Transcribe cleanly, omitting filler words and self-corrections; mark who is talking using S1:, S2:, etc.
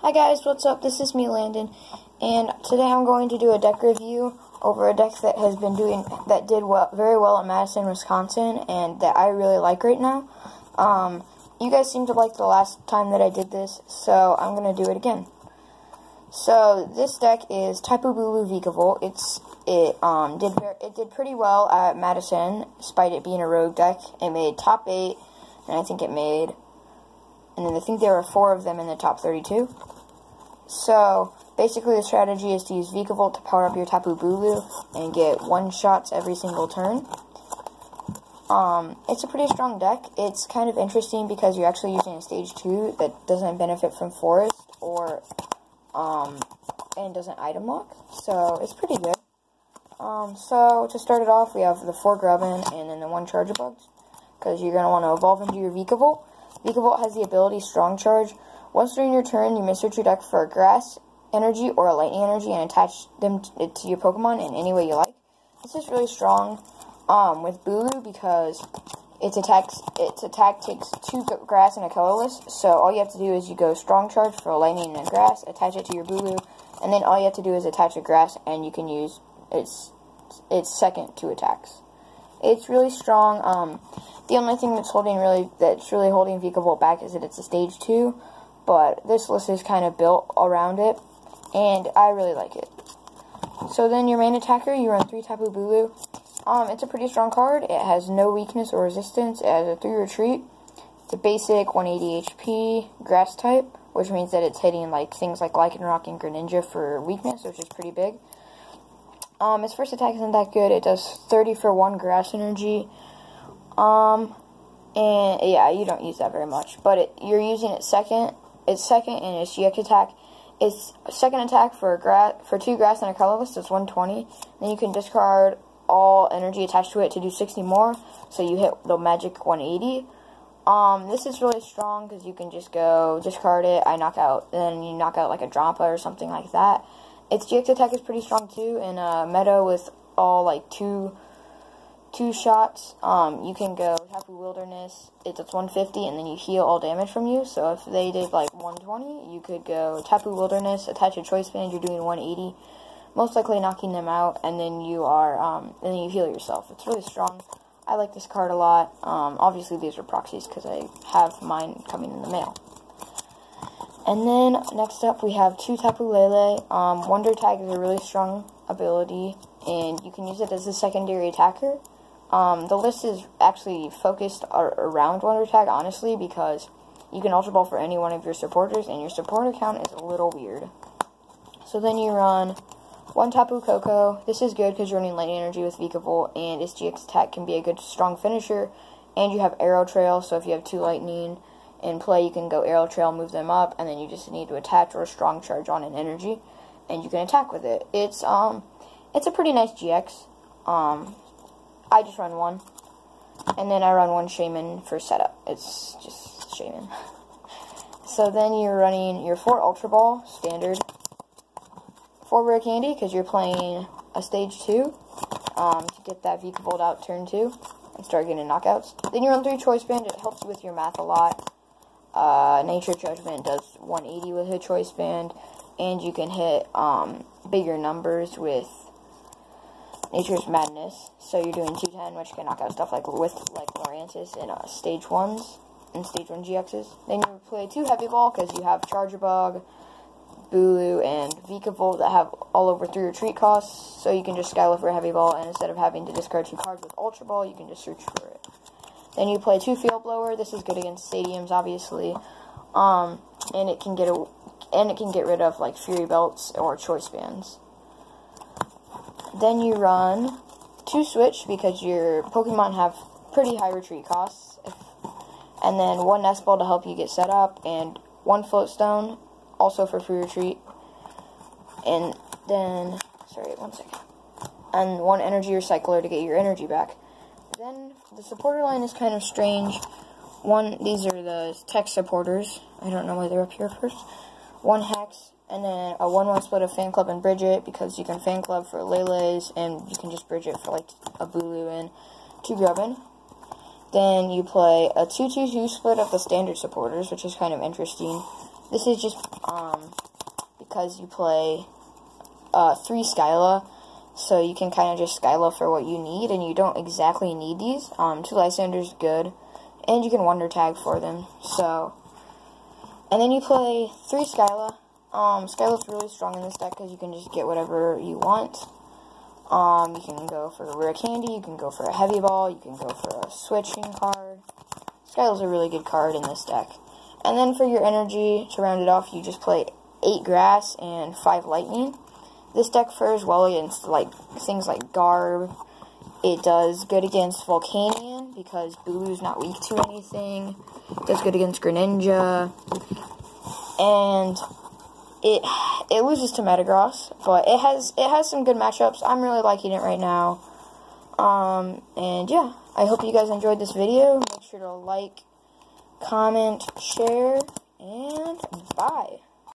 S1: Hi guys, what's up? This is me, Landon, and today I'm going to do a deck review over a deck that did very well at Madison, Wisconsin, and that I really like right now. You guys seem to like the last time that I did this, so I'm going to do it again. So this deck is Tapu Bulu Vikavolt. It did pretty well at Madison, despite it being a rogue deck. It made top 8, and I think I think there were 4 of them in the top 32. So, basically the strategy is to use Vikavolt to power up your Tapu Bulu and get one-shots every single turn. It's a pretty strong deck. It's kind of interesting because you're actually using a stage 2 that doesn't benefit from Forest and doesn't item lock. So, it's pretty good. So, to start it off, we have the 4 Grubbin and then the 1 Charjabug, because you're going to want to evolve into your Vikavolt. Vikavolt has the ability Strong Charge. Once during your turn, you may search your deck for a grass energy or a lightning energy and attach them to your Pokemon in any way you like. This is really strong with Bulu because its attack takes 2 grass and a colorless. So all you have to do is you go Strong Charge for a lightning and a grass, attach it to your Bulu, and then all you have to do is attach a grass, and you can use its second 2 attacks. It's really strong. The only thing that's really holding Vikavolt back is that it's a stage 2. But this list is kind of built around it, and I really like it. So then your main attacker, you run 3 Tapu Bulu. It's a pretty strong card. It has no weakness or resistance. It has a 3 retreat. It's a basic 180 HP grass type, which means that it's hitting things like Lycanroc and Greninja for weakness, which is pretty big. Its first attack isn't that good. It does 30 for 1 grass energy. And yeah, you don't use that very much. But you're using it second. Its second and its GX attack. Its second attack for 2 grass and a colorless is 120. Then you can discard all energy attached to it to do 60 more. So you hit the magic 180. This is really strong because you can just go discard it. I knock out, then you knock out like a Drampa or something like that. Its GX attack is pretty strong too. In a meta with all two shots, you can go Tapu Wilderness, it's 150, and then you heal all damage from you. So if they did 120, you could go Tapu Wilderness, attach a Choice Band, you're doing 180, most likely knocking them out, and then you heal yourself. It's really strong. I like this card a lot. Obviously these are proxies because I have mine coming in the mail. And then next up we have 2 Tapu Lele. Wonder Tag is a really strong ability, and you can use it as a secondary attacker. The list is actually focused around Wonder Tag, honestly, because you can Ultra Ball for any one of your supporters, and your supporter count is a little weird. So then you run 1 Tapu Koko. This is good because you're running Lightning Energy with Vikavolt, and its GX attack can be a good strong finisher, and you have Arrow Trail, so if you have 2 Lightning in play, you can go Arrow Trail, move them up, and then you just need to attach or Strong Charge on an energy, and you can attack with it. It's a pretty nice GX. I just run 1, and then I run 1 Shaman for setup. It's just Shaman. So then you're running your 4 Ultra Ball, standard, 4 Rare Candy, because you're playing a stage 2, to get that Vikavolt out turn 2, and start getting knockouts. Then you run 3 Choice Band. It helps you with your math a lot. Nature Judgment does 180 with a Choice Band, and you can hit bigger numbers with Nature's Madness. So you're doing 210, which can knock out stuff like Morantis in stage 1s and stage 1 GXs. Then you play 2 Heavy Ball because you have Charjabug, Bulu, and Vikavolt that have all over 3 retreat costs. So you can just Skylift for Heavy Ball, and instead of having to discard 2 cards with Ultra Ball, you can just search for it. Then you play 2 Field Blower. This is good against stadiums, obviously, and it can get rid of Fury Belts or Choice Bands. Then you run 2 Switch because your Pokemon have pretty high retreat costs. And then 1 Nest Ball to help you get set up, and 1 Float Stone, also for free retreat. And then, sorry, 1 second. And 1 Energy Recycler to get your energy back. Then the supporter line is kind of strange. These are the tech supporters. I don't know why they're up here first. 1 Hex. And then a 1-1 split of Fan Club and Bridget, because you can Fan Club for Lele's, and you can just Bridget for a Bulu and 2 Grubbin. Then you play a 2-2-2 split of the standard supporters, which is kind of interesting. This is just because you play 3 Skyla, so you can kind of just Skyla for what you need, and you don't exactly need these. 2 Lysanders, good, and you can Wonder Tag for them. So, and then you play 3 Skyla. Skyla's really strong in this deck because you can just get whatever you want. You can go for a rare candy, you can go for a heavy ball, you can go for a switching card. Skyla's a really good card in this deck. And then for your energy, to round it off, you just play 8 grass and 5 lightning. This deck fares well against things like Garb. It does good against Volcanion because Bulu's not weak to anything. It does good against Greninja. And it loses to Metagross, but it has some good matchups. I'm really liking it right now. And yeah, I hope you guys enjoyed this video. Make sure to like, comment, share, and bye.